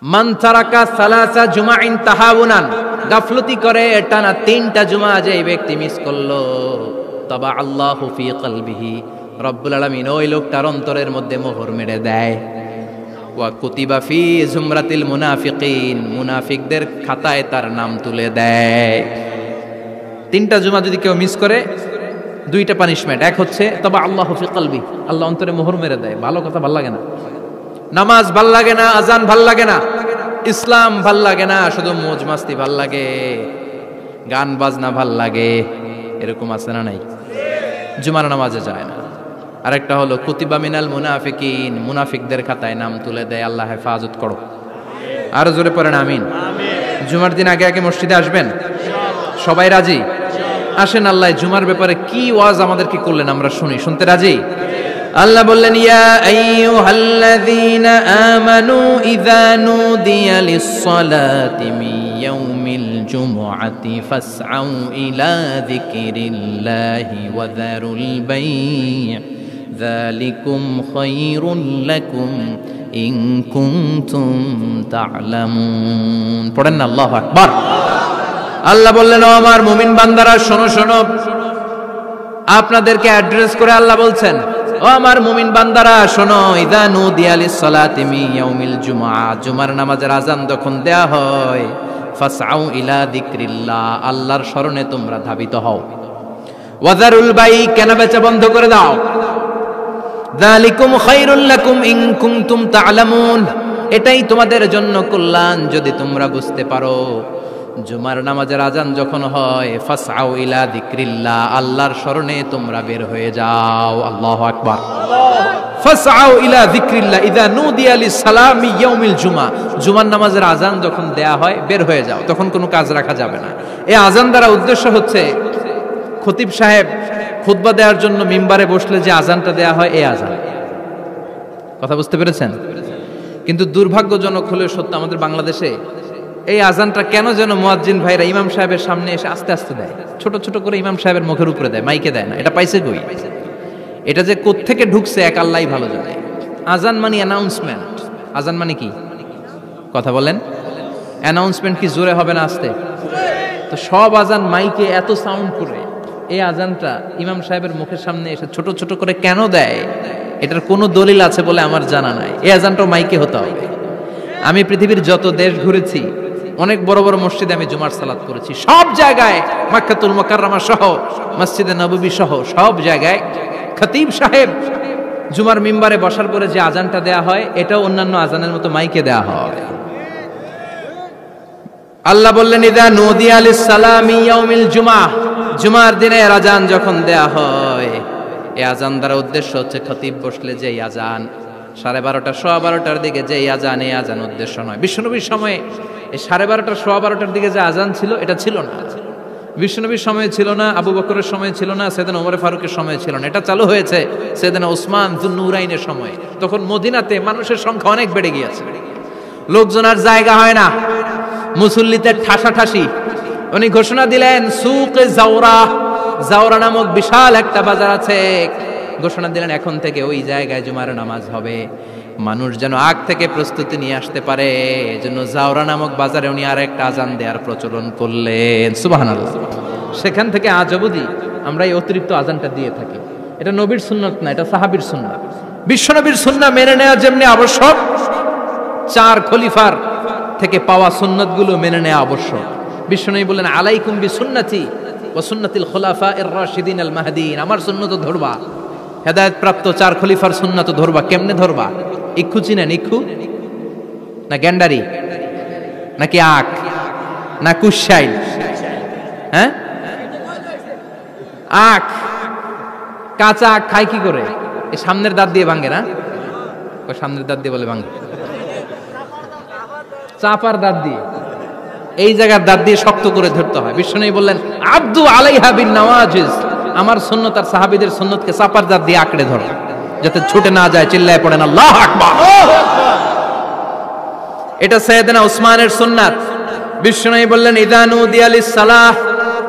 মান তারাকা সালাসা জুমাইন তাহাউনান, গাফলতি করে টানা 3টা জুমা যে ব্যক্তি মিস করলো, তাবা আল্লাহু ফি কলবিহি, রব্বুল আলামিন ওই লোকটার অন্তরের মধ্যে মোহর মেরে দেয়। ওয়া কুতিবা ফি জুমরাতিল মুনাফিকিন, মুনাফিকদের খাতায় তার নাম তুলে দেয়। 3টা জুমা যদি কেউ মিস করে, 2টা পানিশমেন্ট। এক হচ্ছে তাবা আল্লাহু ফি কলবি, আল্লাহ অন্তরে মোহর মেরে দেয়। ভালো কথা ভাল লাগে না, নামাজ ভাল লাগে না, আজান ভাল লাগে না, ইসলাম ভাল লাগে না, শুধু মौज মাস্তি ভাল লাগে, গান বাজনা ভাল লাগে, এরকম আছে না নাই? জুমার নামাজে যায় না। আরেকটা হলো কুতিবা মিনাল মুনাফিকিন, মুনাফিকদের খাতায় নাম তুলে দেয়। আল্লাহ হেফাজত করো। আরো জোরে পড়েন আমিন। জুমার দিন আগে আগে মসজিদে আসবেন, সবাই রাজি? আসেন, আল্লাহ জুমার ব্যাপারে কি ওয়াজ আমাদেরকে করলেন আমরা শুনি। শুনতে রাজি? আল্লাহ বললেন, ইয়া আইয়ুহাল্লাযীনা আমানু ইযা নুদিয়া লিস-সালাতি মিন ইয়াউমিল জুমআতি ফাসআউ ইলা যিকরিল্লাহি ওয়া যারুল বাই', যালিকুম খায়রুল লাকুম ইন কুনতুম তা'লামুন। পড়েন না আল্লাহু আকবার। আল্লাহ বললেন, ও আমার মুমিন বান্দারা শোনো শোনো। আপনাদেরকে অ্যাড্রেস করে আল্লাহ বলছেন, ও আমার মুমিন বান্দারা শোনো, ইযা নুদিয়া লিস-সালাতি মিন ইয়াউমিল জুমআ, জুমার নামাজের আযান যখন দেয়া হয়, ফাসআউ ইলা যিকরিল্লাহ, আল্লাহর স্মরণে তোমরা ধাবিত হও। ওয়া যারুল বাই', কেনা বেচা বন্ধ করে দাও। যালিকুম খায়রুল লাকুম ইন কুনতুম তা'লামুন, এটাই তোমাদের জন্য কল্যাণ যদি তোমরা বুঝতে পারো। জুমার নামাজের আযান যখন হয়, ফাসআউ ইলা যিকরিল্লাহ, আল্লাহর স্মরণে তোমরা বের হয়ে যাও। আল্লাহু আকবার। ফাসআউ ইলা যিকরিল্লাহ ইযা নুদিয়া লিস-সালামি ইয়াউমিল জুমআ, জুমার নামাজের আযান যখন দেয়া হয় বের হয়ে যাও, তখন কোনো কাজ রাখা যাবে না। এই আযান দ্বারা উদ্দেশ্য হচ্ছে খতিব সাহেব খুতবা দেওয়ার জন্য মিম্বারে বসলে যে আযানটা দেয়া হয়, এই আযান। কথা বুঝতে পেরেছেন? কিন্তু দুর্ভাগ্যজনক হলেও সত্য, আমাদের বাংলাদেশে এই আজানটা কেন যেন মুয়াজ্জিন ভাইরা ইমাম সাহেবের সামনে এসে আস্তে আস্তে দেয়, ছোট ছোট করে ইমাম সাহেবের মুখের উপরে দেয়, মাইকে দেয় না। এটা পাইছে কই? এটা যে কোত্থেকে ঢুকছে এক আল্লাহই ভালো জানে। আজান মানে অ্যানাউন্সমেন্ট। আজান মানে কি? কথা বলেন। অ্যানাউন্সমেন্ট কি জোরে হবে না আস্তে? তো সব আজান মাইকে এত সাউন্ড করে, এই আজানটা ইমাম সাহেবের মুখের সামনে এসে ছোট ছোট করে কেন দেয়? এটার কোনো দলিল আছে বলে আমার জানা নাই। এই আজানটাও মাইকে হতে হবে। আমি পৃথিবীর যত দেশ ঘুরেছি, অনেক বড় বড় মসজিদে আমি জুমার সালাত করেছি, সব জায়গায় মক্কাতুল মুকাররমা সহ মসজিদে নববী সহ সব জায়গায় খতিব সাহেব জুমার মিম্বারে বসার পরে যে আজানটা দেয়া হয়, এটাও অন্যান্য আজানের মতো মাইকে দেয়া হয়। আল্লাহ বললেন, ইযা নুদিয়া লিস-সালামি ইয়াউমিল জুমআ, জুমার দিনের আজান যখন দেয়া হয়, এই আজান দ্বারা উদ্দেশ্য হচ্ছে খতিব বসলে যে আজান 12:30 12:15 দিকে যে আজান, এই আজান উদ্দেশ্য নয়। বিশ্বনবীর সময়ে এই 12:30 12:15 দিকে যে আজান ছিল, এটা ছিল না। বিশ্বনবীর সময়ে ছিল না, আবু বকরের সময়ে ছিল না, সাইয়েদনা ওমর ফারুকের সময়ে ছিল না। এটা চালু হয়েছে সাইয়েদনা উসমান যুন্নুরাইনের সময়ে। তখন মদিনাতে মানুষের সংখ্যা অনেক বেড়ে গিয়েছে, লোকজন আর জায়গা হয় না, মুসল্লিতে ঠাসাঠাসি। উনি ঘোষণা দিলেন, সুকে জাওরা, জাওরা নামক বিশাল একটা বাজার আছে, ঘোষণা দিলেন এখন থেকে ওই জায়গায় জুমার নামাজ হবে। মানুষ যেন আগ থেকে প্রস্তুতি নিয়ে আসতে পারে, এজন্য জাওরা নামক বাজারে উনি আর একটা আজান দেওয়ার প্রচলন করলেন। সুবহানাল্লাহ। সেখান থেকে আজ অবধি আমরা এই অতিরিক্ত আজানটা দিয়ে থাকি। এটা নবীর সুন্নাত না, এটা সাহাবীর সুন্নাত। বিশ্বনবীর সুন্নাহ মেনে নেওয়া যেমনি আবশ্যক, 4 খলিফার থেকে পাওয়া সুন্নাতগুলো মেনে নেওয়া আবশ্যক। বিশ্বনবী বললেন, আলাইকুম বিসুন্নতি ওয়া সুন্নাতিল খুলাফায়ে রাশিদিন আল মাহদিন, আমার সুন্নাত ধরবা। হেদায়েত প্রাপ্ত 4 খলিফার সুন্নাত ধরবা। কেমনে ধরবা? ইক্ষু চিনেন? ইক্ষু না গ্যান্ডারি নাকি আখ না কুশাইল? হ্যাঁ, আখ। কাঁচা আখ খায় কি করে? এই সামনের দাঁত দিয়ে ভাঙে না? সামনের দাঁত দিয়ে বলে ভাঙে, চাপার দাঁত দিয়ে, এই জায়গার দাঁত দিয়ে শক্ত করে ধরতে হয়। বিশ্বনবী বললেন, আব্দু আলাইহা বিন নওয়াজিজ, আমার সুন্নাত আর সাহাবীদের সুন্নাতকে চাপার দাঁত দিয়ে আঁকড়ে ধরো, যাতে ছুটে না যায়। চিল্লায় পড়েন আল্লাহু আকবার। এটা সাইয়েদনা উসমানের সুন্নাত। বিশ্বনবী বললেন, ইযা নুদিয়া লিস-সালাহ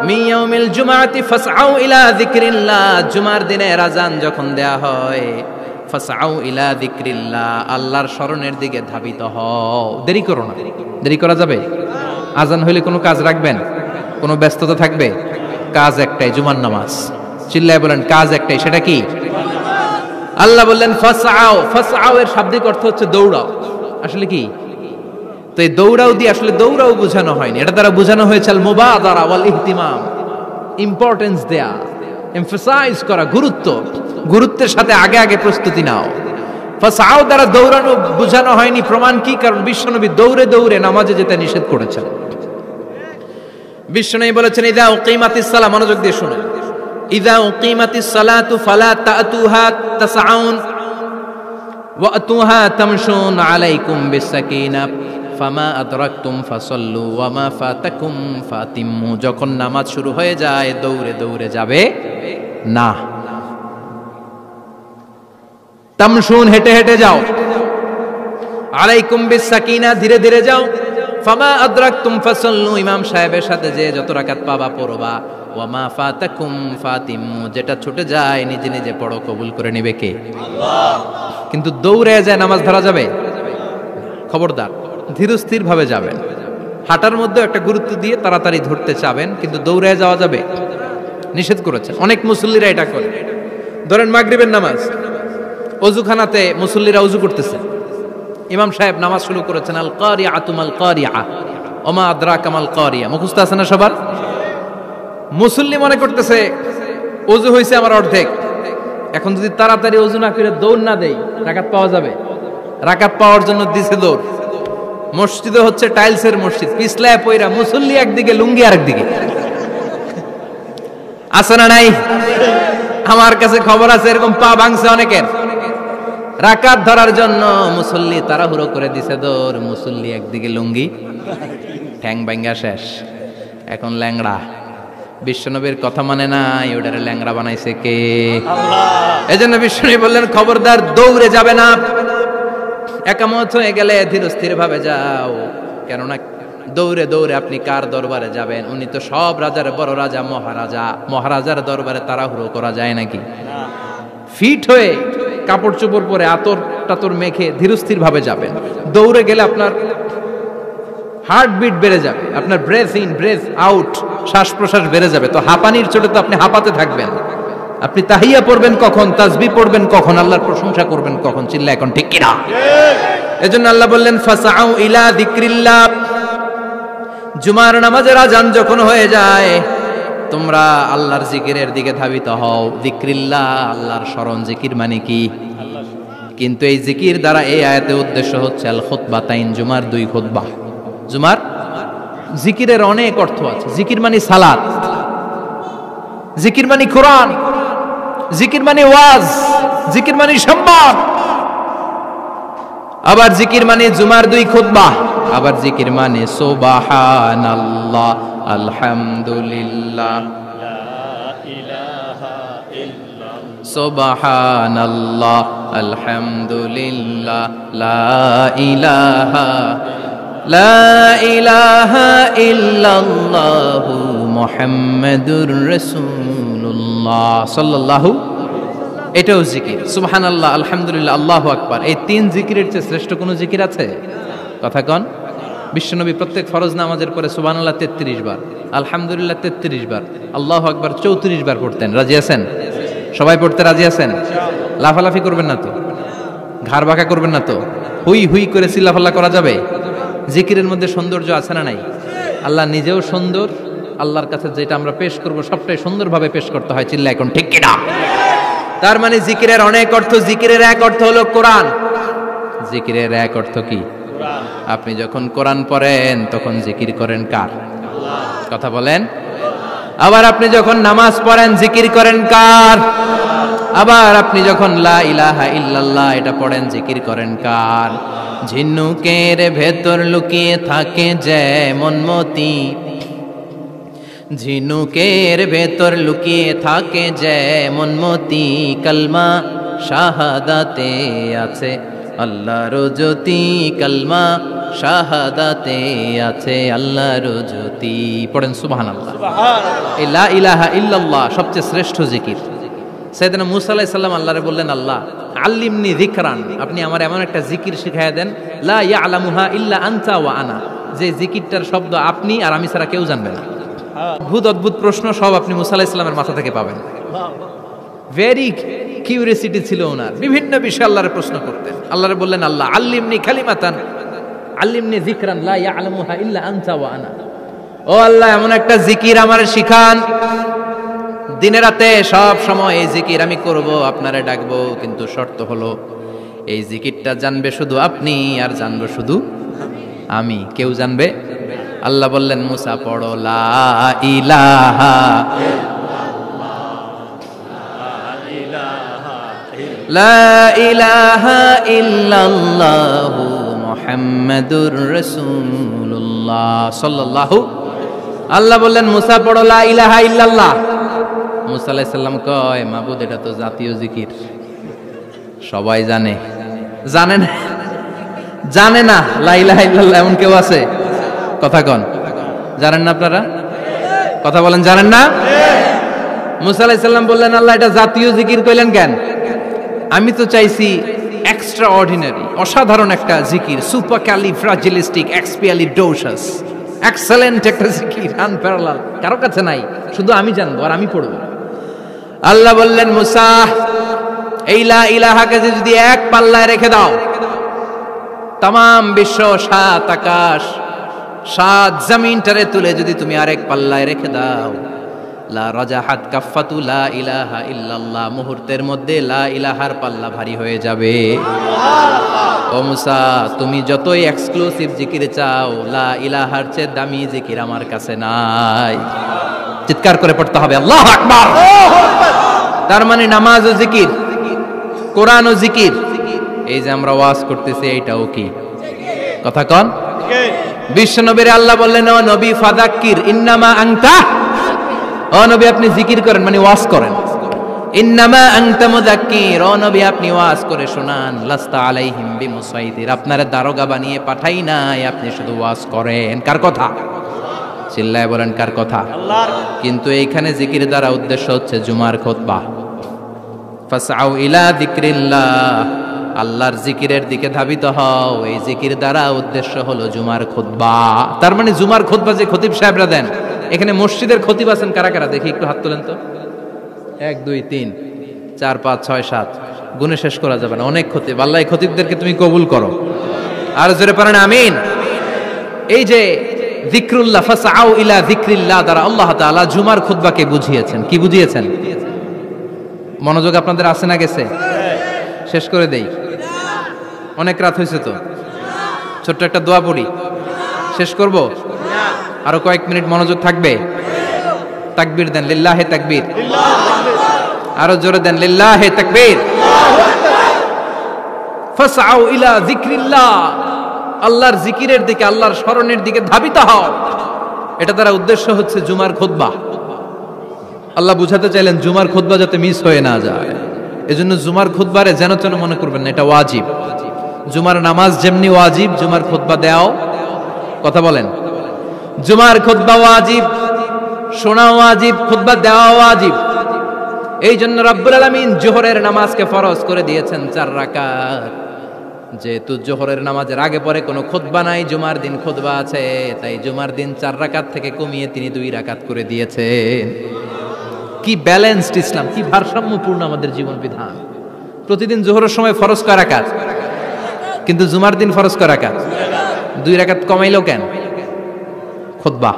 মিন ইয়াউমিল জুমআতি ফাসআউ ইলা যিকরিল্লাহ, জুমার দিনের আযান যখন দেয়া হয়, ফাসআউ ইলা যিকরিল্লাহ, আল্লাহর স্মরণের দিকে ধাবিত হও। দেরি করো না। দেরি করা যাবে? আজান হইলে কোনো কাজ রাখবেন? কোনো ব্যস্ততা থাকবে? কাজ একটাই, জুমার নামাজ। চিল্লায় বলেন কাজ একটাই, সেটা কি? আল্লাহ বললেন ফাসআউ। ফাসআউ এর শাব্দিক অর্থ হচ্ছে দৌড়াও। আসলে কি? তো এই দৌড়াও দিয়ে আসলে দৌড়াও বোঝানো হয়নি, এটা দ্বারা বোঝানো হয়েছে আল মুবাদারা ওয়াল ইহতিমাম, ইম্পর্টেন্স দেয়া, এমফাসাইজ করা, গুরুত্বের সাথে আগে আগে প্রস্তুতি নাও। ফাসআউ দ্বারা দৌড়ানো বোঝানো হয়নি। প্রমাণ কি? কারণ বিশ্বনবী দৌড়ে দৌড়ে নামাজে যেতে নিষেধ করেছেন। বিশ্বনবী বলেছেন ইযা উকিমাতিস সালাহ, মনোযোগ দিয়ে শুনুন, ইযা উকিমাতিস সালাতু ফালা তাতুহা তাসআউন ওয়া আতুহা তামশুন আলাইকুম বিসাকিনা ফামা আদরাকতুম ফাসাল্লু ওয়া মা ফাতাকুম ফাতিম্মু। যখন নামাজ শুরু হয়ে যায় দৌড়ে দৌড়ে যাবে না। তামশুন, হেঁটে হেঁটে যাও। আলাইকুম বিসাকিনা, ধীরে ধীরে যাও। ফামা আদরাকতুম ফাসাল্লু, ইমাম সাহেবের সাথে যে যত রাকাত পাবা পড়বা। ওয়া মা ফাতাকুম ফাতিম্মু, যেটা ছুটে যায় নিজে নিজে পড়ো, কবুল করে নেবে কে? আল্লাহ। কিন্তু দৌড়ে যায় নামাজ ধরা যাবে? খবরদার, ধীরস্থির ভাবে যাবেন। হাঁটার মধ্যে একটা গুরুত্ব দিয়ে তাড়াতাড়ি ধরতে চাবেন, কিন্তু দৌড়ে যাওয়া যাবে? নিষেধ করেছেন। অনেক মুসল্লিরা এটা করে। ধরেন মাগরিবের নামাজ, অজুখানাতে মুসল্লিরা অজু করতেছে, ইমাম সাহেব নামাজ শুরু করেছেন আল কারিআতু মাল কারিআ ওমা আদরাকা মাল কারিআ, মুখস্থ আছে না সবার? মুসল্লি মনে করতেছে অজু হয়েছে আমার অর্ধেক, এখন যদি তাড়াতাড়ি অজু না করে দৌড় না দেই রাকাত পাওয়া যাবে? রাকাত পাওয়ার জন্য দিছে দৌড়। মসজিদে হচ্ছে টাইলসের মসজিদ, পিছলায় পয়রা মুসল্লি একদিকে, লুঙ্গি আরেকদিকে। আছে না নাই? আমার কাছে খবর আছে এরকম পা ভাঙছে অনেকের। রাকাত ধরার জন্য মুসল্লি তাড়াহুড়ো করে দিছে দৌড়, মুসল্লি একদিকে লুঙ্গি, ঠ্যাং ভাঙ্গা শেষ, এখন ল্যাংড়া। বিশ্বনবীর কথা মানে নাই, ওটারে ল্যাংড়া বানাইছে কে? আল্লাহ। এজন্য বিশ্বনবী বললেন খবরদার দৌড়ে যাবে না, একামত হয়ে গেলে ধীরস্থির ভাবে যাও। কেননা দৌড়ে দৌড়ে আপনি কার দরবারে যাবেন? উনি তো সব রাজার বড় রাজা, মহারাজা। মহারাজার দরবারে তাড়াহুড়ো করা যায় নাকি? ফিট হয়ে কাপড় চোপড় পরে আতর টাতর মেখে ধীরস্থির ভাবে যাবেন। দৌড়ে গেলে আপনার হার্টবিট বেড়ে যাবে, আপনার ব্রেথ ইন ব্রেথ আউট, শ্বাস প্রশ্বাস বেড়ে যাবে। তো হাঁপানির চোটে তো আপনি হাঁপাতে থাকবেন। আপনি তাহিয়া পড়বেন কখন, তাসবিহ পড়বেন কখন, আল্লাহর প্রশংসা করবেন কখন? চিল্লা এখন ঠিক কিনা? এজন্য আল্লাহ বললেন ফাসআউ ইলা যিকরিল্লাহ, জুমার নামাজের আযান যখন হয়ে যায় তোমরা আল্লাহর জিকিরের দিকে ধাবিত হও। যিকরিল্লাহ, আল্লাহর স্মরণ। জিকির মানে কি? কিন্তু এই জিকির দ্বারা এই আয়াতে উদ্দেশ্য হচ্ছে আল খুতবাতাইন, জুমার দুই খুতবা। জুমার জিকিরের অনেক অর্থ আছে। জিকির মানে সালাত, জিকির মানে কোরআন, জিকির মানে ওয়াজ, জিকির মানে সম্মান। আবার জিকির মানে জুমার দুই খুতবা, আবার জিকির মানে সুবহানাল্লাহ, আলহামদুলিল্লাহ, সুবহানাল্লাহ, আলহামদুলিল্লাহ, লা ইলাহা ইল্লাল্লাহু মুহাম্মাদুর রাসূলুল্লাহ সাল্লাল্লাহু। এটাও জিকির। সুবহানাল্লাহ, আলহামদুলিল্লাহ, আল্লাহু আকবার। এই তিন জিকিরের চেয়ে শ্রেষ্ঠ কোনো জিকির আছে? কথা কন। বিশ্বনবী প্রত্যেক ফরজ নামাজের পরে সুবহানাল্লাহ 33 বার, আলহামদুলিল্লাহ 33 বার, আল্লাহু আকবার 34 বার পড়তেন। রাজি আছেন? সবাই পড়তে রাজি আছেন? লাফালাফি করবেন না তো? ঘাড় বাঁকা করবেন না তো? হুই হুই করে চিল্লাফাল্লা করা যাবে? জিকিরের মধ্যে সৌন্দর্য আছে না নাই? আল্লাহ নিজেও সুন্দর, আল্লাহর কাছে যেটা আমরা পেশ করব সবটাই সুন্দরভাবে পেশ করতে হয়। চিল্লা এখন ঠিক কিনা? তার মানে জিকিরের অনেক অর্থ। জিকিরের এক অর্থ হলো কোরআন। জিকিরের এক অর্থ কি? কোরআন। আপনি যখন কোরআন পড়েন তখন জিকির করেন কার? আল্লাহ। কথা বলেন। আবার আপনি যখন নামাজ পড়েন জিকির করেন কার? আবার আপনি যখন লা ইলাহা ইল্লাল্লাহ এটা পড়েন জিকির করেন কার? ঝিনুকের ভেতর লুকিয়ে থাকে যেমন মতি, ঝিনুকের ভেতর লুকিয়ে থাকে যেমন মতি, কালমা শাহাদাতে আছে আল্লাহর জ্যোতি, কালমা শাহাদাতে আছে আল্লাহর জ্যোতি। পড়েন সুবহানাল্লাহ। এই লা ইলাহা ইল্লাল্লাহ সবচেয়ে শ্রেষ্ঠ জিকির। সাইয়েদনা মূসা আলাইহিস সালাম আল্লাহরে বললেন, আল্লাহ আল্লিমনি যিকরান, আপনি আমার এমন একটা জিকির শিখাইয়া দেন, লা ইয়ালামুহা ইল্লা আনতা ওয়া আনা, যে জিকিরটার শব্দ আপনি আর আমি ছাড়া কেউ জানবে না। অদ্ভুত অদ্ভুত প্রশ্ন সব আপনি মূসা আলাইহিস সালামের মাথা থেকে পাবেন। ভেরি কিউরিয়াসিটি ছিল ওনার, বিভিন্ন বিষয়ে আল্লাহরে প্রশ্ন করতেন। আল্লাহরে বললেন, আল্লাহ আল্লিমনি কালিমাতান, আল্লিমনি যিকরান লা ইয়ালামুহা ইল্লা আনতা ওয়া আনা, ও আল্লাহ এমন একটা জিকির আমারে শিখান, দিনে রাতে সব সময় এই জিকির আমি করব, আপনারে ডাকবো, কিন্তু শর্ত হলো এই জিকিরটা জানবে শুধু আপনি আর জানবো শুধু আমি, কেউ জানবে। আল্লাহ বললেন, মুসা পড়ো লা ইলাহা লা ইলাহা ইল্লাল্লাহু মুহাম্মাদুর রাসূলুল্লাহ সাল্লাল্লাহু। আল্লাহ বললেন, মুসা পড়ো লা ইলাহা ইল্লাল্লাহ। মুসা আলাইহিস সালাম কয়, মাবুদ এটা তো জাতীয় জিকির, সবাই জানে। জানে না, জানে না লা ইলাহা ইল্লাল্লাহ এমন কেউ আছে? কথা কন, জানেন না আপনারা? কথা বলেন, জানেন না? মুসা আলাইহিস সালাম বললেন, আল্লাহ এটা জাতীয় জিকির কইলেন কেন? আমি তো চাইছি এক্সট্রা অর্ডিনারি, অসাধারণ একটা জিকির, সুপার ক্যালিফ্রাজিলিস্টিক এক্সপিয়ালিডোসাস, এক্সেলেন্ট একটা জিকির, আনপ্যারালাল, কারো কাছে নাই, শুধু আমি জানবো আর আমি পড়বো। আল্লাহ বললেন, মুসা এই লা ইলাহাকে যদি এক পাল্লায় রেখে দাও, তাম বিশ্ব, সাত আকাশ, সাত জমিনটারে তুলে যদি তুমি আরেক পাল্লায় রেখে দাও, লা রাজাহাত কাফাতু লা ইলাহা ইল্লাল্লাহ, মুহূর্তের মধ্যে লা ইলাহার পাল্লা ভারী হয়ে যাবে। ও মুসা, তুমি যতই এক্সক্লুসিভ জিকির চাও, লা ইলাহার চেয়ে দামি জিকির আমার কাছে নাই। চিৎকার করে পড়তে হবে আল্লাহু আকবার। তার মানে নামাজ ও জিকির, কোরআন ও জিকির, এই যে আমরা ওয়াজ করতেছি এইটাও কি? কথা কন। বিশ্ব নবীর আল্লাহ বললেন, ও নবী ফাযাক্কির ইন্নামা আনতা, ও নবী আপনি জিকির করেন মানে ওয়াজ করেন। ইন্নামা আনতা মুযাক্কির, ও নবী আপনি ওয়াজ করে শোনান। লাস্তা আলাইহিম বিমুসাইতির, আপনারে দারোগা বানিয়ে পাঠাই নাই, আপনি শুধু ওয়াজ করেন। কার কথা? চিল্লায় বলেন কার কথা? আল্লাহর। কিন্তু এইখানে জিকির দ্বারা উদ্দেশ্য হচ্ছে জুমার খুতবা। ফাসআউ ইলা যিকরিল্লাহ, আল্লাহর জিকিরের দিকে ধাবিত হও, এই জিকির দ্বারা উদ্দেশ্য হলো জুমার খুতবা। তার মানে জুমার খুতবা যে খতিব সাহেবরা দেন, এখানে মসজিদের খতিব আছেন কারা কারা? দেখি একটু হাত তোলেন তো। 1 2 3 4 5 6 7, গুণে শেষ করা যাবে না, অনেক খতিব। আল্লাহ এই খতিবদেরকে তুমি কবুল করো। আর জোরে পড়েন আমিন। এই যে যিকরুল্লাহ, ফাসআউ ইলা যিকরিল্লাহ দ্বারা আল্লাহ তাআলা জুমার খুতবাকে বুঝিয়েছেন। কি বুঝিয়েছেন? মনোযোগ আপনাদের আছে না গেছে? শেষ করে দেই, অনেক রাত হয়েছে তো। ছোট্ট একটা দোয়া পড়ি, শেষ করব? আরো কয়েক মিনিট মনোযোগ থাকবে? তাকবীর দেন, লিল্লাহে তাকবীর। আরো জোরে দেন, লিল্লাহে তাকবীর। ফাসআউ ইলা যিকরিল্লাহ, আল্লাহর জিকিরের দিকে, আল্লাহর স্মরণের দিকে ধাবিত হও। এটা দ্বারা উদ্দেশ্য হচ্ছে জুমার খুতবা। আল্লাহ বুঝাতে চাইলেন জুমার খুতবা যাতে মিস হয়ে না যায়, এজন্য জুমার খুতবারে যেন তেন মনে করবেন না, এটা ওয়াজিব। জুমার নামাজ যেমনি ওয়াজিব, জুমার খুতবা দেওয়াও, কথা বলেন, জুমার খুতবা ওয়াজিব, শোনা ওয়াজিব, খুতবা দেওয়া ওয়াজিব। এই জন্য রব্বুল আলামিন জোহরের নামাজকে ফরজ করে দিয়েছেন 4 রাকাত। যেহেতু জোহরের নামাজের আগে পরে কোনো খুতবা নাই, জুমার দিন খুতবা আছে, তাই জুমার দিন 4 রাকাত থেকে কমিয়ে তিনি 2 রাকাত করে দিয়েছেন। কি ব্যালেন্সড ইসলাম, কি ভারসাম্যপূর্ণ আমাদের জীবন বিধান। প্রতিদিন জোহরের সময় ফরজ কয় রাকাত, কিন্তু জুমার দিন ফরজ কয় রাকাত? 2 রাকাত কমাইলো কেন? খুতবা।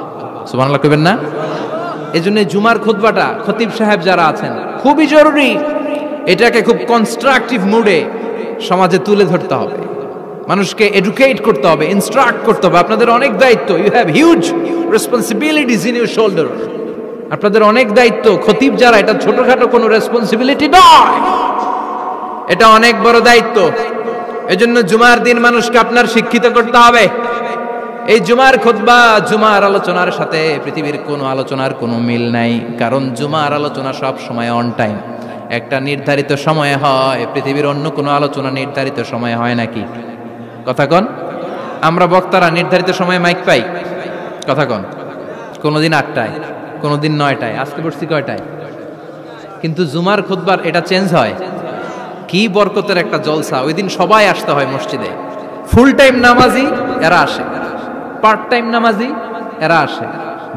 সুবহানাল্লাহ কইবেন না? এজন্য জুমার খুতবাটা খতিব সাহেব যারা আছেন খুবই জরুরি। এটাকে খুব কনস্ট্রাকটিভ মুডে সমাজে তুলে ধরতে হবে, মানুষকে এডুকেট করতে হবে, ইনস্ট্রাক্ট করতে হবে। আপনাদের অনেক দায়িত্ব, you have huge responsibilities in your shoulder. আপনাদের অনেক দায়িত্ব। খতিব যারা, এটা ছোটখাটো কোনো রেসপন্সিবিলিটি নয়, এটা অনেক বড় দায়িত্ব। এজন্য জুমার দিন মানুষকে আপনার শিক্ষিত করতে হবে। এই জুমার খুতবা, জুমার আলোচনার সাথে পৃথিবীর কোনো আলোচনার কোনো মিল নাই, কারণ জুমার আলোচনা সব সময় অন টাইম, একটা নির্ধারিত সময়ে হয়। পৃথিবীর অন্য কোনো আলোচনা নির্ধারিত সময়ে হয় নাকি? কথা কন। আমরা বক্তারা নির্ধারিত সময়ে মাইক পাই? কথা কন। কোনোদিন 8টায়, কোনোদিন 9টায়, আজকে পড়ছি কয়টায়? কিন্তু জুমার খুতবার এটা চেঞ্জ হয়। কি বরকতের একটা জলসা! ওই দিন সবাই আসতে হয় মসজিদে। ফুল টাইম নামাজি এরা আসে, পার্ট টাইম নামাজি এরা আসে,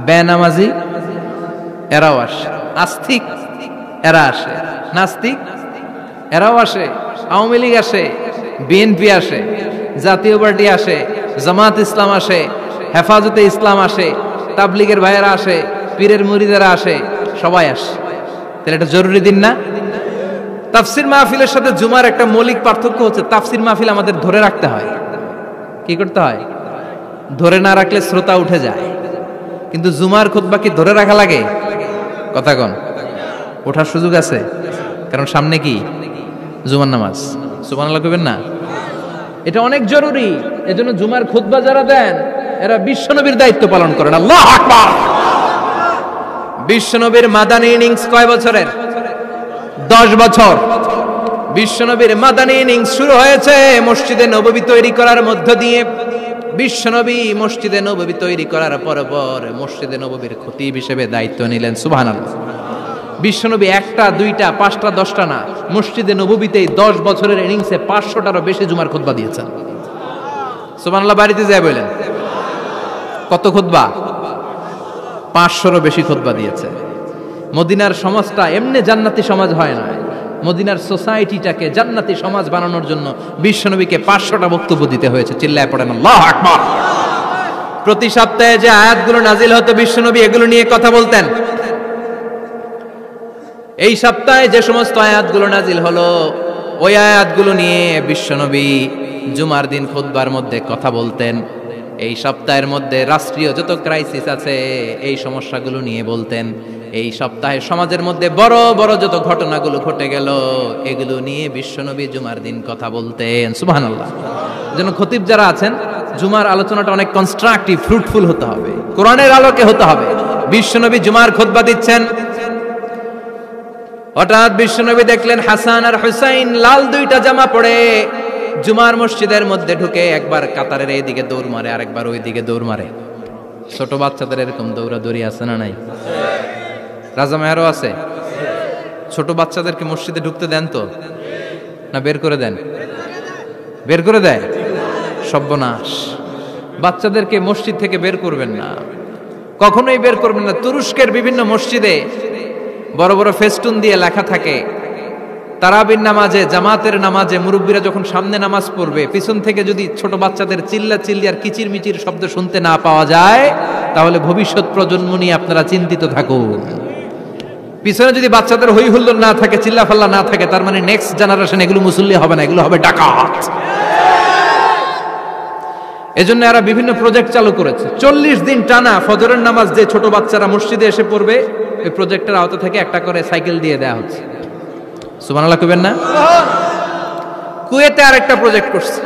বেনামাজি এরাও আসে, আস্তিক এরা আসে, নাস্তিক এরাও আসে, আওয়ামী লীগ আসে, বিএনপি আসে, জাতীয় পার্টি আসে, জামাত ইসলাম আসে, হেফাজতে ইসলাম আসে, তাবলিগের ভাইয়েরা আসে, পীরের মুরিদেরা আসে, সবাই আসে। তাহলে এটা জরুরি দিন না? তাফসির মাহফিলের সাথে জুমার একটা মৌলিক পার্থক্য হচ্ছে, তাফসির মাহফিল আমাদের ধরে রাখতে হয়। কি করতে হয়? ধরে না রাখলে শ্রোতা উঠে যায়। কিন্তু জুমার খুতবা কি ধরে রাখা লাগে? কথা কন, ওঠার সুযোগ আছে, কারণ সামনে কি জুমার নামাজ। সুবহানাল্লাহ কইবেন না? এটা অনেক জরুরি। এজন্য জুমার খুতবা যারা দেন এরা বিশ্বনবীর দায়িত্ব পালন করেন। আল্লাহু আকবার। বিশ্বনবীর মাদানী ইনিংস কয় বছরের? 10 বছর। বিশ্বনবীর মাদানী ইনিংস শুরু হয়েছে মসজিদে নববী তৈরি করার মধ্য দিয়ে। বিশ্বনবী মসজিদে নববী তৈরি করার পর মসজিদে নববীর খতিব হিসেবে দায়িত্ব নিলেন। সুবহানাল্লাহ। বিশ্বনবী একটা, দুইটা, পাঁচটা, 10টা না, মসজিদে নববীতেই 10 বছরের ইনিংসে 500টারও বেশি জুমার খুতবা দিয়েছেন। সুবহানাল্লাহ। বাড়িতে যায় বলেন কত খুতবা? 500রও বেশি খুতবা দিয়েছে। মদিনার সমাজটা এমনি জান্নাতি সমাজ হয় না। মদিনার সোসাইটিটাকে জান্নাতি সমাজ বানানোর জন্য বিশ্বনবীকে 500টা বক্তব্য দিতে হয়েছে। চিল্লায় পড়েন আল্লাহু আকবার। প্রতি সপ্তাহে যে আয়াতগুলো নাজিল হতো বিশ্বনবী এগুলো নিয়ে কথা বলতেন। এই সপ্তাহে যে সমস্ত আয়াতগুলো নাজিল হলো ওই আয়াতগুলো নিয়ে বিশ্বনবী জুমার দিন খুতবার মধ্যে কথা বলতেন। এই সপ্তাহের মধ্যে রাষ্ট্রীয় যত ক্রাইসিস আছে এই সমস্যাগুলো নিয়ে বলতেন। এই সপ্তাহে সমাজের মধ্যে বড় বড় যত ঘটনাগুলো ঘটে গেল এগুলো নিয়ে বিশ্বনবী জুমার দিন কথা বলতেন। সুবহানাল্লাহ। যেন খতিব যারা আছেন জুমার আলোচনাটা অনেক কনস্ট্রাকটিভ, ফ্রুটফুল হতে হবে, কোরআনের আলোকে হতে হবে। বিশ্বনবী জুমার খুতবা দিচ্ছেন, হঠাৎ বিশ্বনবী দেখলেন হাসান আর হুসাইন লাল 2টা জামা পরে জুমার মসজিদের মধ্যে ঢুকে একবার কাতারের এইদিকে দৌড় মারে, আরেকবার ওইদিকে দৌড় মারে। ছোট বাচ্চাদের এরকম দৌড়াদৌড়ি আছে না নাই? রাজা মেয়ারও আছে। ছোট বাচ্চাদেরকে মসজিদে ঢুকতে দেন তো না বের করে দেন? বের করে দেয়। সর্বনাশ। বাচ্চাদেরকে মসজিদ থেকে বের করবেন না, কখনোই বের করবেন না। তুরস্কের বিভিন্ন মসজিদে বড় বড় ফেস্টুন দিয়ে লেখা থাকে তারাবির নামাজে, জামাতের নামাজে মুরব্বীরা যখন সামনে নামাজ পড়বে পিছন থেকে যদি ছোট বাচ্চাদের চিল্লা চিল্লি আর কিচির মিচির শব্দ শুনতে না পাওয়া যায় তাহলে ভবিষ্যৎ প্রজন্ম নিয়ে আপনারা চিন্তিত থাকুন। পিছনে যদি বাচ্চাদের হই হুল্লোড় না থাকে, চিল্লা ফাল্লা না থাকে, তার মানে নেক্সট জেনারেশন এগুলো মুসল্লি হবে না, এগুলো হবে ডাকাত। এজন্য এরা বিভিন্ন প্রজেক্ট চালু করেছে। 40 দিন টানা ফজরের নামাজ যে ছোট বাচ্চারা মসজিদে এসে পড়বে এই প্রজেক্টের আওতা থেকে একটা করে সাইকেল দিয়ে দেওয়া হচ্ছে। সুবহানাল্লাহ কইবেন না? কুয়েতে আরেকটা প্রজেক্ট করছে,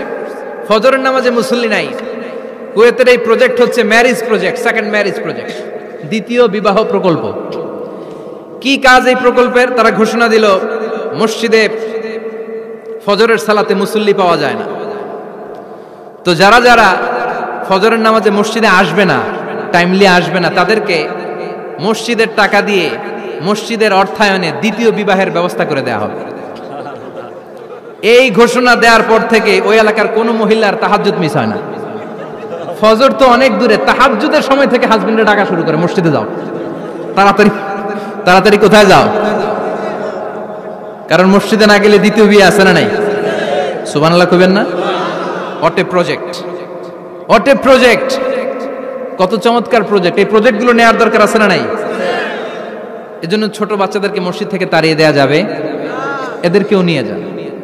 ফজরের নামাজে মুসল্লি নাই। কুয়েতের এই প্রজেক্ট হচ্ছে marriage project, second marriage project, দ্বিতীয় বিবাহ প্রকল্প। কি কাজ এই প্রকল্পের? তারা ঘোষণা দিল মসজিদে ফজরের সালাতে মুসল্লি পাওয়া যায় না, তো যারা যারা ফজরের নামাজে মসজিদে আসবে না, টাইমলি আসবে না, তাদেরকে মসজিদের টাকা দিয়ে মসজিদের অর্থায়নে দ্বিতীয় বিবাহের ব্যবস্থা করে দেয়া হবে। এই ঘোষণা দেওয়ার পর থেকে ওই এলাকার কোনো মহিলার তাহাজ্জুদ মিস হয় না। ফজর তো অনেক দূরে, তাহাজ্জুদের সময় থেকে হাজবেন্ডে ডাকা শুরু করে মসজিদে যাও, তাড়াতাড়ি তাড়াতাড়ি কোথায় যাও, কারণ মসজিদে না গেলে দ্বিতীয় বিয়ে আছে না নাই? সুবহানাল্লাহ কইবেন না? What a project, what a project, কত চমৎকার প্রজেক্ট। এই প্রজেক্টগুলো নেওয়ার দরকার আছে না নাই? এজন্য ছোট বাচ্চাদেরকে মসজিদ থেকে তাড়িয়ে দেয়া যাবে? এদেরকেও নিয়ে যান,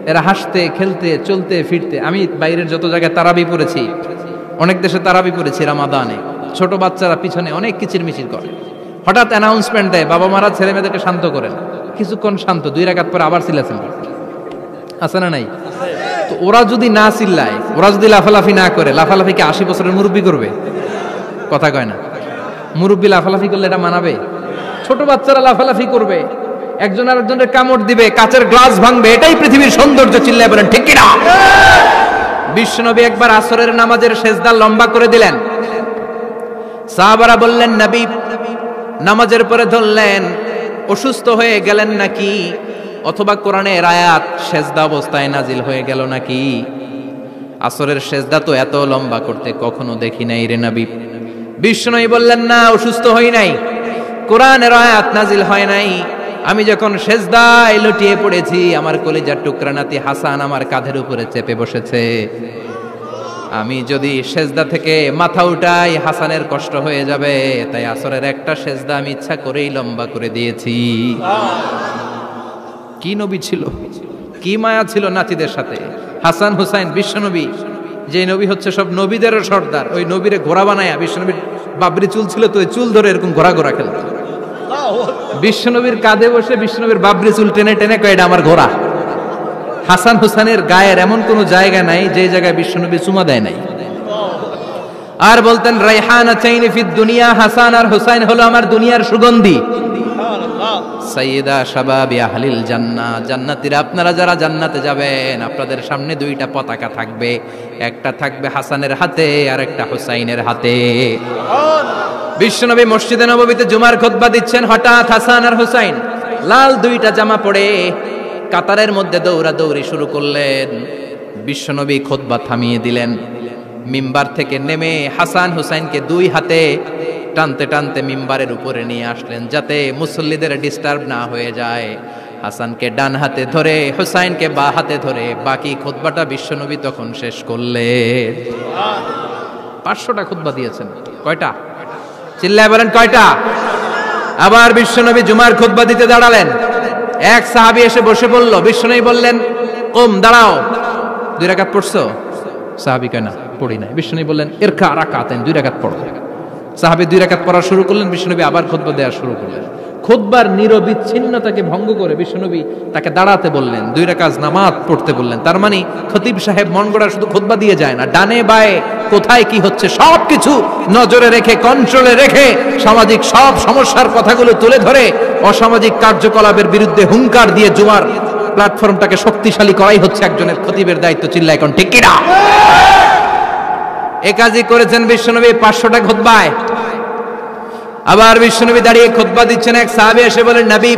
এরা হাসতে খেলতে চলতে ফিরতে। আমি বাইরের যত জায়গায় তারাবি পড়েছি, অনেক দেশে তারাবি পড়েছি রামাদানে, ছোট বাচ্চারা পিছনে অনেক কিচির মিচির করে। হঠাৎ অ্যানাউন্সমেন্ট দেয় বাবা মারা ছেলে মেয়েদেরকে শান্ত করেন, কিছুক্ষণ শান্ত, 2 রাকাত পরে আবার চিল্লাচিল্লি আছে না নাই? তো ওরা যদি না চিল্লায়, ওরা যদি লাফালাফি না করে, লাফালাফি কি 80 বছরের মুরব্বী করবে? কথা কয় না। মুরব্বী লাফালাফি করলে এটা মানাবে? ছোট বাচ্চারা লাফালাফি করবে, একজন আরেকজনের কামড় দিবে, কাচের গ্লাস ভাঙবে, এটাই পৃথিবীর সৌন্দর্য। চিল্লায় বলেন ঠিক কিনা? বিশ্বনবী একবার আসরের নামাজের সেজদা লম্বা করে দিলেন। সাহাবারা বললেন নবী, নামাজের পরে ধরলেন অসুস্থ হয়ে গেলেন নাকি, অথবা কোরআনের আয়াত সেজদা অবস্থায় নাজিল হয়ে গেল নাকি? আসরের সেজদা তো এত লম্বা করতে কখনো দেখি নাই রে নবী। বিষ্ণুই বললেন, না, অসুস্থ হই নাই, কোরআনের আয়াত নাজিল হয় নাই। আমি যখন সেজদায় লুটিয়ে পড়েছি, আমার কলিজার টুকরা নাতি হাসান আমার কাঁধের উপরে চেপে বসেছে। আমি যদি সেজদা থেকে মাথা উঠাই হাসানের কষ্ট হয়ে যাবে, তাই আসরের একটা সেজদা আমি ইচ্ছা করেই লম্বা করে দিয়েছি। কি নবী ছিল, কি মায়া ছিল নাতিদের সাথে। হাসান হুসাইন বিশ্বনবী, যে নবী হচ্ছে সব নবীদেরও সর্দার, ওই নবীরে ঘোড়া বানায়া, বিশ্বনবীর বাবরি চুল ছিল তো ওই চুল ধরে এরকম ঘোরা ঘোরা খেলত। বিশ্বনবীর কাঁধে বসে বিশ্বনবীর বাবরি চুল টেনে টেনে কয়, এটা আমার ঘোড়া। হাসান হুসাইনের গায়ের এমন কোন জায়গা নাই যে জায়গায় বিশ্বনবী চুমা দেয় নাই। আর বলতেন, রাইহানাতাইনি ফিদ দুনিয়া, হাসান আর হুসাইন হলো আমার দুনিয়ার সুগন্ধি। সাইয়্যিদা শাবাবি আহলিল জান্নাহ, জান্নাতীরা আপনারা যারা জান্নাতে যাবেন, আপনাদের সামনে দুইটা পতাকা থাকবে, একটা থাকবে হাসানের হাতে আর একটা হুসাইনের হাতে। বিশ্বনবী মসজিদে নববীতে জুমার খুতবা দিচ্ছেন, হঠাৎ হাসান আর হুসাইন লাল দুইটা জামা পরে কাতারের মধ্যে দৌড়াদৌড়ি শুরু করলেন। বিশ্বনবী খুতবা থামিয়ে দিলেন, মিম্বার থেকে নেমে হাসান হুসাইনকে দুই হাতে টানতে টানতে মিম্বারের উপরে নিয়ে আসলেন, যাতে মুসল্লিদের ডিস্টার্ব না হয়ে যায়। হাসানকে ডান হাতে ধরে, হুসাইনকে বা হাতে ধরে বাকি খুতবাটা বিশ্বনবী তখন শেষ করলেন। 500টা খুতবা দিয়েছেন। কয়টা? চিল্লায় বলেন, কয়টা? আবার বিশ্বনবী জুমার খুতবা দিতে দাঁড়ালেন। এক সাহাবী এসে বসে বলল, বিশ্বনবী বললেন, কুম, দাঁড়াও, 2 রাকাত পড়ছো? সাহাবী কয়, না, পড়ি নাই। বিশ্বনবী বললেন, ইরকা রাকাতাইন, 2 রাকাত পড়ো। সাহাবী 2 রাকাত পড়া শুরু করলেন, বিশ্বনবী আবার খুতবা দেওয়া শুরু করলেন। খুতবার নিরবিচ্ছিন্নতাকে ভঙ্গ করে বিশ্বনবী তাকে দাঁড়াতে বললেন, 2 রাকাত নামাজ পড়তে বললেন। তার মানে খতিব সাহেব মন গড়া শুধু খুতবা দিয়ে যায় না, ডানে বায়ে কোথায় কি হচ্ছে সবকিছু নজরে রেখে, কন্ট্রোলে রেখে, সামাজিক সব সমস্যার কথাগুলো তুলে ধরে অসামাজিক কার্যকলাপের বিরুদ্ধে হুঙ্কার দিয়ে জুমার প্ল্যাটফর্মটাকে শক্তিশালী করাই হচ্ছে একজনের খতিবের দায়িত্ব। চিল্লায় এখন ঠিক কিনা? এ কাজই করেছেন বিশ্বনবী 500টা খুতবায়। আবার বিশ্বনবী দাঁড়িয়ে খুতবা দিচ্ছেন, এক সাহাবী এসে বলেন, নবী,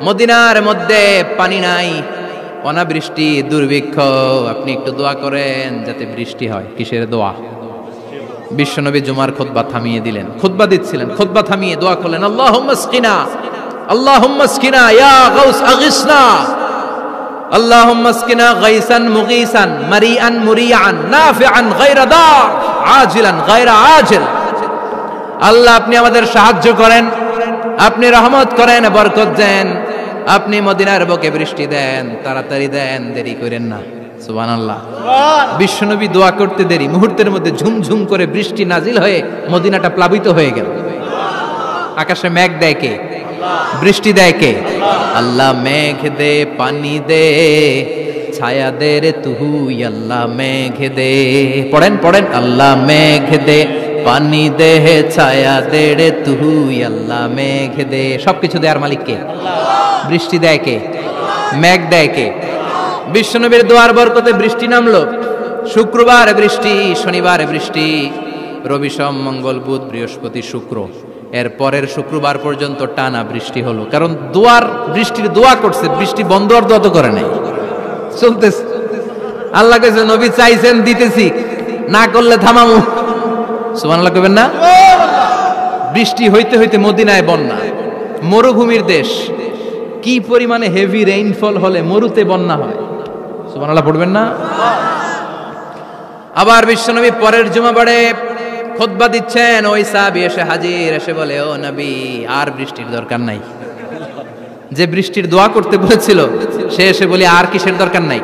মদিনার মধ্যে পানি নাই, অনাবৃষ্টি, দুর্ভিক্ষ, আপনি একটু দোয়া করেন যাতে বৃষ্টি হয়। কিসের দোয়া? বিশ্বনবী জুমার খুতবা থামিয়ে দিলেন, খুতবা দিচ্ছিলেন, খুতবা থামিয়ে দোয়া করলেন, আল্লাহুম্মা আসকিনা, আল্লাহুম্মা আসকিনা ইয়া গাউস আগিসনা, আল্লাহুম্মা আসকিনা গাইসান মুগীসান মারিআন মুরিআন নাফিআন গায়রা দার আজিলান গায়রা আজিল। আল্লাহ, আপনি আমাদের সাহায্য করেন, আপনি রহমত করেন, বরকত দেন, আপনি মদিনার বুকে বৃষ্টি দেন, তাড়াতাড়ি দেন, দেরি করেন না। সুবহানাল্লাহ। বিশ্বনবী দোয়া করতে দেরি, মুহূর্তের মধ্যে ঝুমঝুম করে বৃষ্টি নাজিল হয়ে মদিনাটা প্লাবিত হয়ে গেল। আকাশে মেঘ দেয় কে? বৃষ্টি দেয় কে? আল্লাহ। মেঘ দে, পানি দে, ছায়া দে রে তুই, আল্লাহ মেঘ দে। পড়েন পড়েন, আল্লাহ মেঘ দে, পানি দে, ছায়া দে রে তুই, আল্লাহ মেঘ দে। সবকিছু দেয়ার মালিক কে? বৃষ্টি দেয় কে? মেঘ দেয় কে? বিশ্বনবীর দোয়ার বরকতে বৃষ্টি নামলো। শুক্রবার বৃষ্টি, শনিবার বৃষ্টি, রবি সোম মঙ্গল বুধ বৃহস্পতি শুক্র, এর পরের শুক্রবার পর্যন্ত টানা বৃষ্টি হলো। কারণ দোয়ার, বৃষ্টির দোয়া করছে, বৃষ্টি বন্ধ আর দোয়া তো করে নাই, চলতেছে। আল্লাহ কাছে নবী চাইছেন, দিতেছি, না করলে থামামু। সুবহানাল্লাহ কইবেন না? বৃষ্টি হইতে হইতে মদিনায় বন্যা, মরুভূমির দেশ, কি পরিমাণে হেভি রেইনফল হলে মরুতে বন্যা হয়। সুবহানাল্লাহ পড়বেন না? আবার বিশ্বনবী পরের জুমাবারে খুতবা দিচ্ছেন, ওই সাহাবী এসে হাজির, এসে বলে, ও নবী, আর বৃষ্টির দরকার নাই। যে বৃষ্টির দোয়া করতে বলেছিল সে এসে বলি, আর কিসের দরকার নাই?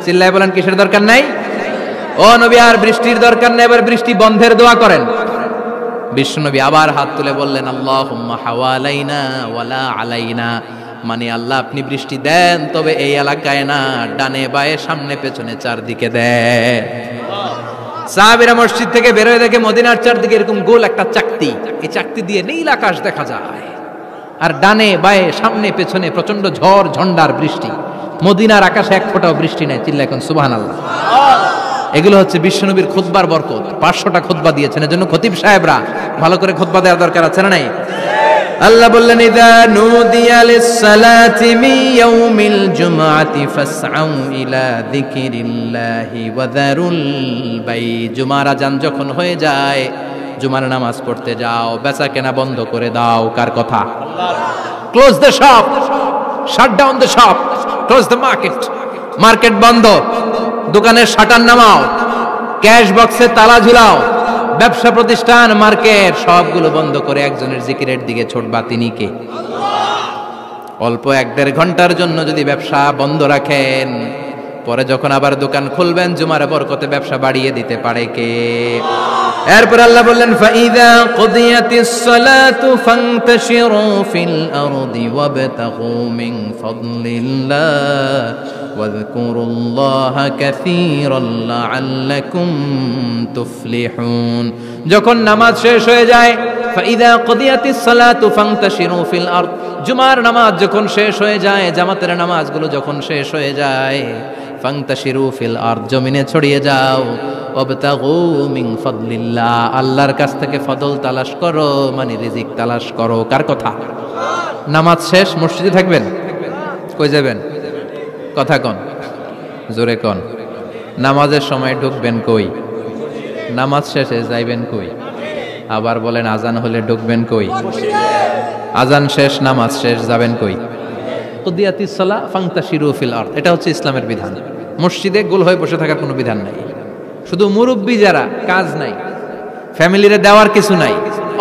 চিল্লায় বলেন, কিসের দরকার নাই? ও নবী, আর বৃষ্টির দরকার নাই, এবার বৃষ্টি বন্ধের দোয়া করেন। বিশ্বনবী আবার হাত তুলে বললেন, আল্লাহুম্মা হাওয়ালাইনা ওয়ালা আলাইনা, মানে আল্লাহ আপনি বৃষ্টি দেন, তবে এই এলাকায় না, ডানে বায়ে সামনে পেছনে চারদিকে দেন। সাহাবীরা মসজিদ থেকে বের হয়ে দেখে মদিনার চারদিকে এরকম গোল একটা চাকতি, এই চাকতি দিয়ে নীল আকাশ দেখা যায়, আর ডানে বায়ে সামনে পেছনে প্রচন্ড ঝড় ঝন্ডার বৃষ্টি। মদিনার আকাশে এক ফোঁটাও বৃষ্টি নাই। চিল্লা এখন সুবহানাল্লাহ। এগুলো হচ্ছে বিশ্বনবীর খুতবার বরকত। 500টা খুতবা দিয়েছেন, এজন্য খতিব সাহেবরা ভালো করে খুতবা দেওয়ার দরকার আছে না নাই? আল্লাহ বললেন ইযা নুদিয়া লিস-সালাতি মিন ইয়াউমিল জুমআতি ফাসআউ ইলা যিকিরিল্লাহি ওয়া যারুল বাই। জুমার আযান যখন হয়ে যায় জুমার নামাজ পড়তে যাও, বেচা কেনা বন্ধ করে দাও। কার কথা? Close the shop, shut down the shop, close the market. Market বন্ধ, দোকানের শাটার নামাও, ক্যাশ বক্সে তালা ঝুলাও, ব্যবসা প্রতিষ্ঠান মার্কেট সবগুলো বন্ধ করে একজনের জিকিরের দিকে ছোটবা। তিনি কে? অল্প 1-1.5 ঘন্টার জন্য যদি ব্যবসা বন্ধ রাখেন, পরে যখন আবার দোকান খুলবেন জুমার বরকতে ব্যবসা বাড়িয়ে দিতে পারে কে? এরপর আল্লাহ বললেন ফাইদা কুদিয়াতিস সালাতু ফান্তাশিরু ফিল আরদি ওয়াবতাগু মিন ফাদলিল্লাহ ওয়াযকুরুল্লাহা কাসীরান লাআল্লাকুম তুফলিহুন। যখন নামাজ শেষ হয়ে যায়, ফাইদা কুদিয়াতিস সালাতু ফান্তাশিরু ফিল আরদ, জুমার নামাজ যখন শেষ হয়ে যায়, জামাতের নামাজগুলো যখন শেষ হয়ে যায়, ফান্তাশিরু ফিল আরদ, জমিনে ছড়িয়ে যাও, ওয়াবতাগু মিন ফাদলিল্লাহ, আল্লাহর কাছ থেকে ফজল তালাশ করো, মানে রিজিক তালাশ করো। কার কথা? নামাজ শেষ মসজিদে থাকবেন? কই যাবেন? কথা কোন, জোরে কোন। নামাজের সময় ঢুকবেন কই? নামাজ শেষে যাইবেন কই? আবার বলেন আজান হলে ঢুকবেন কই? আজান শেষ, নামাজ শেষ, যাবেন কই? কুদিয়াতিস সালাহ ফান্তাশিরু ফিল আরদ, এটা হচ্ছে ইসলামের বিধান। মসজিদে গোল হয়ে বসে থাকার কোনো বিধান নাই। শুধু মুরব্বী যারা, কাজ নাই, ফ্যামিলিরে দেওয়ার কিছু নাই,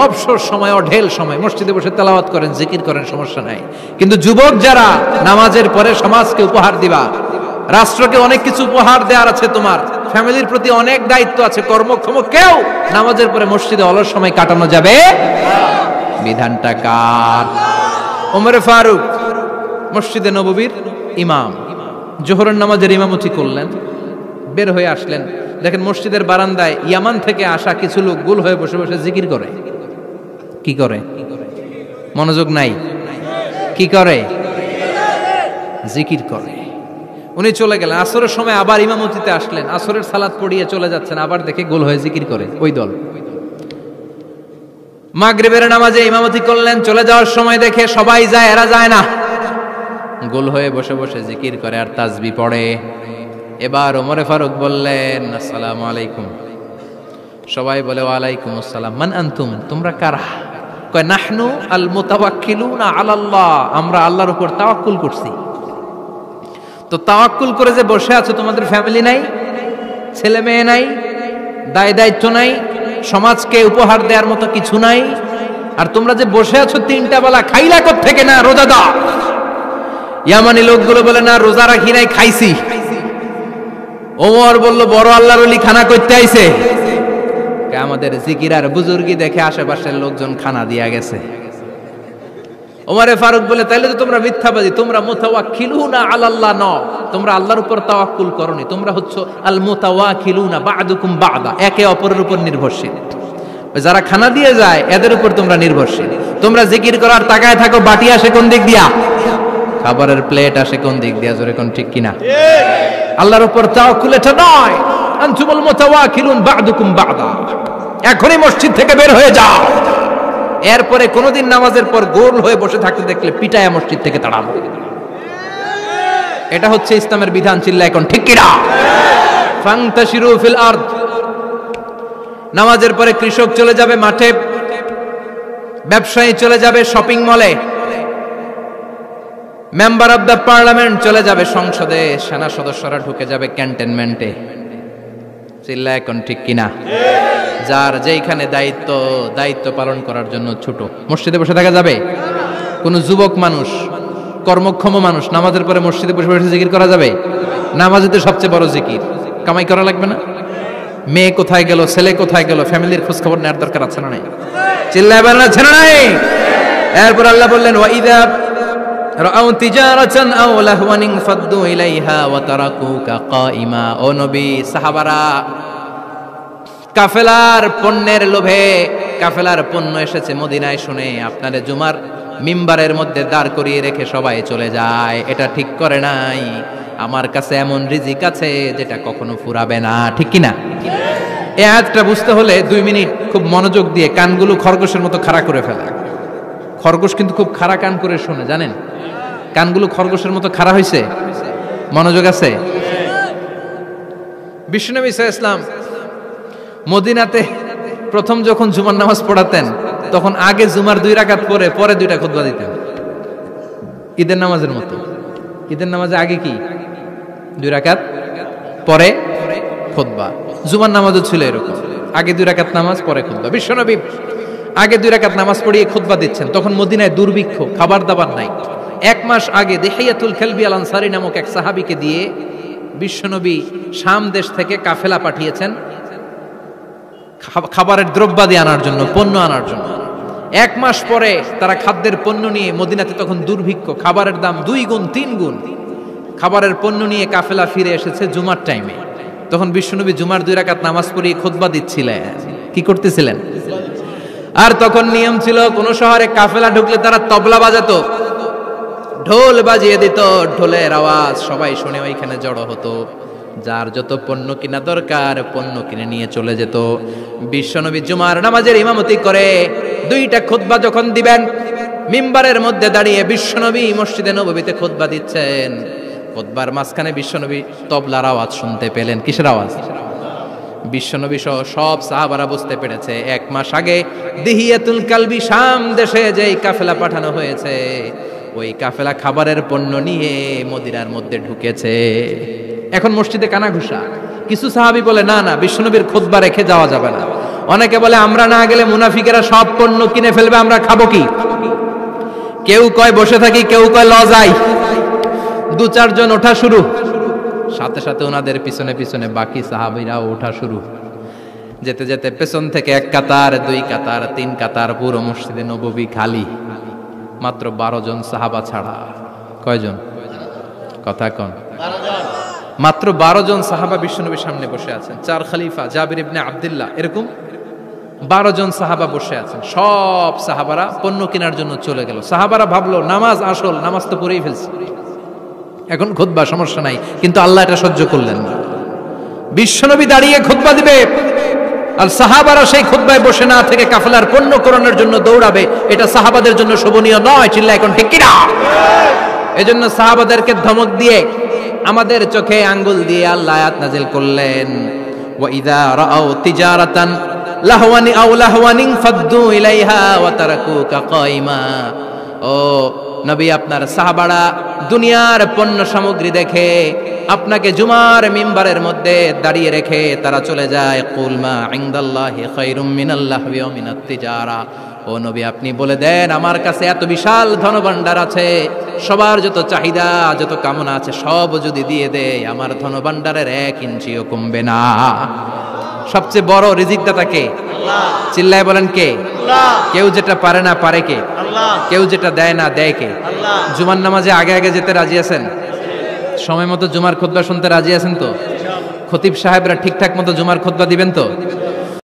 অবসর সময় অঢেল সময় মসজিদে বসে তেলাওয়াত করেন, জিকির করেন, সমস্যা নাই। কিন্তু যুবক যারা, নামাজের পরে সমাজকে উপহার দিবা, রাষ্ট্রকে অনেক কিছু উপহার দেওয়ার আছে, তোমার ফ্যামিলির প্রতি অনেক দায়িত্ব আছে, কর্মক্ষম কেউ নামাজের পরে মসজিদে অলস সময় কাটানো যাবে? বিধানটা কার? ওমরে ফারুক মসজিদে নববীর ইমাম, জোহরের নামাজের ইমামতি করলেন, বের হয়ে আসলেন, দেখেন মসজিদের বারান্দায় ইয়ামান থেকে আসা কিছু লোক গোল হয়ে বসে বসে জিকির করে। কি করে? মনোযোগ নাই। কি করে? জিকির করে। উনি চলে গেলেন, আসরের সময় আবার ইমামতিতে আসলেন, আসরের সালাত পড়িয়ে চলে যাচ্ছেন, আবার দেখে গোল হয়ে জিকির করে ওই দল। মাগরিবের নামাজে ইমামতি করলেন, চলে যাওয়ার সময় দেখে সবাই যায়, এরা যায় না, গোল হয়ে বসে বসে জিকির করে আর তাসবিহ পড়ে। এবার ওমরে ফারুক বললেন আসসালামু আলাইকুম। সবাই বলে ওয়ালাইকুম আসসালাম। মান আনতুম, তোমরা কারা? কয় নাহনু আল মুতাওয়াক্কিলুনা আলাল্লাহ, আমরা আল্লাহর উপর তাওয়াক্কুল করছি। তো তাওয়াক্কুল করে যে বসে আছো, তোমাদের ফ্যামিলি নাই, ছেলে মেয়ে নাই, দায় দায়িত্ব নাই, সমাজকে উপহার দেওয়ার মতো কিছু নাই, আর তোমরা যে বসে আছো 3টা বেলা খাইলা কোত্থেকে? না রোজা দাও। ইয়ামানি লোকগুলো বলে না রোজা রাখি নাই, খাইছি। ওমর বলল বড় আল্লাহর ওলি খানা করতে আইছে। আমাদের জিকির আর বুজুর্গি দেখে আশেপাশের লোকজন খানা দিয়া গেছে। ওমরে ফারুক বলে তাইলে তো তোমরা মিথ্যাবাদী, তোমরা মুতাওয়াক্কিলুনা আলাল্লাহ ন, তোমরা আল্লাহর উপর তাওয়াক্কুল করনি, তোমরা হচ্ছে আল মুতাওয়াক্কিলুনা বা'দুকুম বা'দা, একে অপরের উপর নির্ভরশীল। যারা খানা দিয়ে যায় এদের উপর তোমরা নির্ভরশীল। তোমরা জিকির করার তাকায় থাকো, বাটি আসে কোন দিক দিয়া, খাবারের প্লেট আসে কোন দিক দিয়া, জোরে কোন ঠিক কিনা? আল্লাহর উপর তাওয়াক্কুল এটা নয়। আনতুমুল মুতাওয়াক্কিলুন বা'দুকুম বা'দা, এখনই মসজিদ থেকে বের হয়ে যাও। এরপরে কোনদিন নামাজের পর গোল হয়ে বসে থাকতে দেখলে পিটায়া মসজিদ থেকে তাড়াবো। এটা হচ্ছে ইসলামের বিধান। চিল্লা এখন ঠিক কিনা? ফান্তাশিরু ফিল আরদ। নামাজের পরে কৃষক চলে যাবে মাঠে, ব্যবসায়ী চলে যাবে শপিং মলে, মেম্বার অব দ্য পার্লামেন্ট চলে যাবে সংসদে, সেনা সদস্যরা ঢুকে যাবে ক্যান্টনমেন্টে। চিল্লা এখন ঠিক কিনা? যার যেইখানে দায়িত্ব পালন করার জন্য ছোট, মসজিদে বসে থাকা যাবে? কোন যুবক মানুষ, কর্মক্ষম মানুষ নামাজের পরে মসজিদে বসে বসে জিকির করা যাবে? নামাজে তো সবচেয়ে বড় জিকির, কামাই করা লাগবে না? মেয়ে কোথায় গেল, ছেলে কোথায় গেল, ফ্যামিলির খোঁজ খবর নেওয়ার দরকার আছে না নাই? চিল্লায় বলেন আছে না নাই? এরপর আল্লাহ বললেন ওয়াইদা রাআউ তিজারাতান আও লাহওয়ান ফাদ্দু ইলাইহা ওয়া তারাকুকা কাইমা। ও নবী, সাহাবারা কাফেলার পণ্যের লোভে, কাফেলার পণ্য এসেছে মদিনায় শুনে আপনারে জুমার মিম্বারের মধ্যে দাঁড় করিয়ে রেখে সবাই চলে যায়। এটা ঠিক করে নাই। আমার কাছে এমন রিজিক আছে যেটা কখনো ফুরাবে না, ঠিক কিনা? এই আয়াতটা বুঝতে হলে 2 মিনিট খুব মনোযোগ দিয়ে কানগুলো খরগোশের মতো খাড়া করে ফেলা। খরগোশ কিন্তু খুব খাড়া কান করে শোনে, জানেন? কানগুলো খরগোশের মতো খাড়া হয়েছে। মনোযোগ আছে? বিশ্বনবী সাল্লাল্লাহু আলাইহি ওয়াসাল্লাম মদিনাতে প্রথম যখন জুমার নামাজ পড়াতেন, তখন আগে জুমার 2 রাকাত পরে 2টা খুতবা দিতেন, ঈদের নামাজের মতো। ঈদের নামাজে আগে কি 2 রাকাত, পরে খুতবা। জুমার নামাজও ছিল এরকম, আগে 2 রাকাত নামাজ, পরে খুতবা। বিশ্বনবী আগে 2 রাকাত নামাজ পড়িয়ে খুতবা দিচ্ছেন, তখন মদিনায় দুর্ভিক্ষ, খাবার দাবার নাই। 1 মাস আগে দিহিয়াতুল কালবি আল আনসারী নামক এক সাহাবীকে দিয়ে বিশ্বনবী শাম দেশ থেকে কাফেলা পাঠিয়েছেন খাবারের দ্রব্যাদি আনার জন্য, পণ্য আনার জন্য। 1 মাস পরে তারা খাদ্যের পণ্য নিয়ে, মদিনাতে তখন দুর্ভিক্ষ, খাবারের দাম 2 গুণ 3 গুণ, খাবারের পণ্য নিয়ে কাফেলা ফিরে এসেছে জুমার টাইমে। তখন বিশ্বনবী জুমার 2 রাকাত নামাজ পড়িয়ে খুতবা দিচ্ছিলেন। কি করতেছিলেন? আর তখন নিয়ম ছিল, কোন শহরে কাফেলা ঢুকলে তারা তবলা বাজাতো, ঢোল বাজিয়ে দিত, ঢোলের আওয়াজ সবাই শুনে ওইখানে জড়ো হতো। যার যত পণ্য কিনা দরকার পণ্য কিনে নিয়ে চলে যেত। বিশ্বনবী জুমার নামাজের ইমামতি করে 2টা খুতবা যখন দিবেন, মিম্বারের মধ্যে দাঁড়িয়ে বিশ্বনবী মসজিদে নববীতে খুতবা দিচ্ছেন। খুতবার মাঝখানে বিশ্বনবী তবলার আওয়াজ শুনতে পেলেন। কিসের আওয়াজ? বিশ্বনবী সহ সব সাহাবারা বুঝতে পেরেছে 1 মাস আগে দিহিয়াতুল কালবি শাম দেশে যেই কাফেলা পাঠানো হয়েছে, ওই কাফেলা খাবারের পণ্য নিয়ে মদিনার মধ্যে ঢুকেছে। এখন মসজিদে কানাঘুষা। কিছু সাহাবী বলে, না না, বিশ্বনবীর খুতবা রেখে যাওয়া যাবে না। অনেকে বলে, আমরা না গেলে মুনাফিকেরা সব পণ্য কিনে ফেলবে, আমরা খাবো কি? কেউ কয় বসে থাকি, কেউ কয় লজাই। 2-4 জন ওঠা শুরু, সাথে সাথে ওনাদের পিছনে পিছনে বাকি সাহাবীরাও ওঠা শুরু। যেতে যেতে পেছন থেকে 1 কাতার, 2 কাতার, 3 কাতার, পুরো মসজিদে নববী খালি, মাত্র 12 জন সাহাবা ছাড়া। কয়জন? কথা কন। মাত্র 12 জন সাহাবা বিশ্বনবীর সামনে বসে আছেন। 4 খলিফা, জাবির ইবনে আব্দুল্লাহ, এরকম 12 জন সাহাবা বসে আছেন। সব সাহাবারা পণ্য কেনার জন্য চলে গেল। সাহাবারা ভাবলো, নামাজ আসল, নামাজ তো পড়েই ফেলছি, এখন খুতবা সমস্যা নাই। কিন্তু আল্লাহ এটা সহ্য করলেন না। বিশ্বনবী দাঁড়িয়ে খুতবা দিবে, আর সাহাবারা সেই খুতবায় বসে না থেকে কাফেলার পণ্য করণের জন্য দৌড়াবে। এটা সাহাবাদের জন্য শোভনীয় নয়। চিল্লা এখন ঠিক কিনা? এজন্য সাহাবাদেরকে ধমক দিয়ে, আমাদের চোখে আঙ্গুল দিয়ে আল্লাহ আয়াত নাজিল করলেন, ওয়া ইযা রাআউ তিজারাতান লাহওয়ানি আও লাহওয়ানিন ফাদ্দু ইলাইহা ওয়া তারাকুকা কাইমা। ও নবী, আপনার সাহাবারা দুনিয়ার পণ্য সামগ্রী দেখে আপনাকে জুমার মিম্বারের মধ্যে দাঁড়িয়ে রেখে তারা চলে যায়। কুল মা ইনদাল্লাহি খায়রুম মিনাল লাহওয়ি ওয়া মিনাত তিজারা। ও নবী, আপনি বলে দেন, আমার কাছে এত বিশাল ধনভাণ্ডার আছে, সবার যত চাহিদা, যত কামনা আছে সব যদি দিয়ে দেয়, আমার ধনভাণ্ডারের 1 ইঞ্চিও কমবে না। সবচেয়ে বড় রিজিকদাতা কে? আল্লাহ। চিল্লায় বলেন কে? আল্লাহ। কেউ যেটা পারে না পারে কে? আল্লাহ। কেউ যেটা দেয় না দেয় কে? আল্লাহ। জুমার নামাজে আগে আগে যেতে রাজি আছেন? সময় মতো জুমার খুতবা শুনতে রাজি আছেন তো? খতিব সাহেবরা ঠিকঠাক মতো জুমার খুতবা দিবেন তো?